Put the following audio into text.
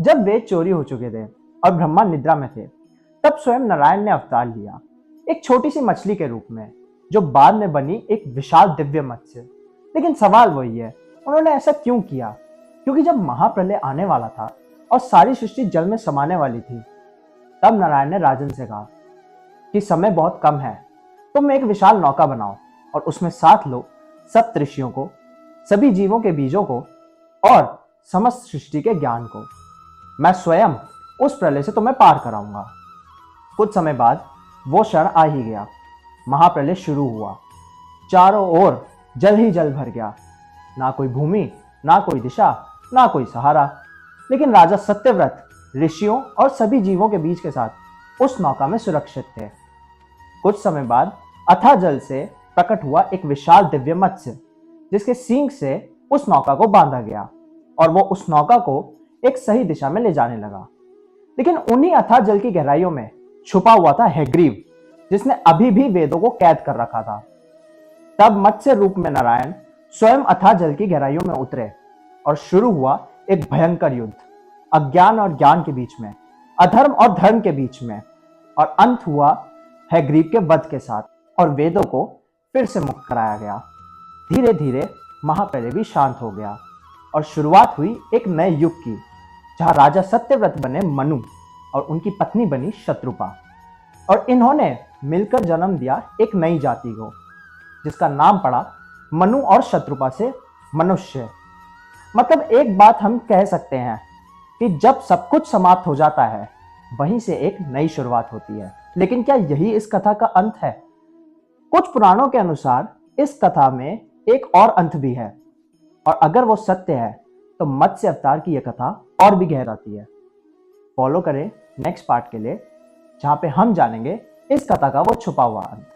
जब वेद चोरी हो चुके थे और ब्रह्मा निद्रा में थे, तब स्वयं नारायण ने अवतार लिया, एक छोटी सी मछली के रूप में, जो बाद में बनी एक विशाल दिव्य मत्स्य। लेकिन सवाल वही है, उन्होंने ऐसा क्यों किया? क्योंकि जब महाप्रलय आने वाला था और सारी सृष्टि जल में समाने वाली थी, तब नारायण ने राजन से कहा कि समय बहुत कम है, तुम एक विशाल नौका बनाओ और उसमें साथ लो सब ऋषियों को, सभी जीवों के बीजों को और समस्त सृष्टि के ज्ञान को। मैं स्वयं उस प्रलय से तुम्हें पार कराऊंगा। कुछ समय बाद वो क्षण आ ही गया। महाप्रलय शुरू हुआ। चारों ओर जल ही जल भर गया। ना कोई भूमि, ना कोई दिशा, ना कोई सहारा। लेकिन राजा सत्यव्रत ऋषियों और सभी जीवों के बीच के साथ उस नौका में सुरक्षित थे। कुछ समय बाद अथाह जल से प्रकट हुआ एक विशाल दिव्य मत्स्य, जिसके सींग से उस नौका को बांधा गया और वो उस नौका को एक सही दिशा में ले जाने लगा। लेकिन उन्हीं अथाह जल की गहराइयों में छुपा हुआ था हैग्रीव, जिसने अभी भी वेदों को कैद कर रखा था। तब मत्स्य रूप में नारायण स्वयं अथाह जल की गहराइयों में उतरे और शुरू हुआ एक भयंकर युद्ध, अज्ञान और ज्ञान के बीच में, अधर्म और धर्म के बीच में। और अंत हुआ हैग्रीव के वध के साथ और वेदों को फिर से मुक्त कराया गया। धीरे धीरे महाप्रलय भी शांत हो गया और शुरुआत हुई एक नए युग की, जहां राजा सत्यव्रत बने मनु और उनकी पत्नी बनी शत्रुपा। और इन्होंने मिलकर जन्म दिया एक नई जाति को, जिसका नाम पड़ा मनु और शत्रुपा से मनुष्य। मतलब एक बात हम कह सकते हैं कि जब सब कुछ समाप्त हो जाता है, वहीं से एक नई शुरुआत होती है। लेकिन क्या यही इस कथा का अंत है? कुछ पुराणों के अनुसार इस कथा में एक और अंत भी है, और अगर वो सत्य है तो मत्स्य अवतार की यह कथा और भी गहराती है। फॉलो करें नेक्स्ट पार्ट के लिए, जहां पे हम जानेंगे इस कथा का वो छुपा हुआ अंत।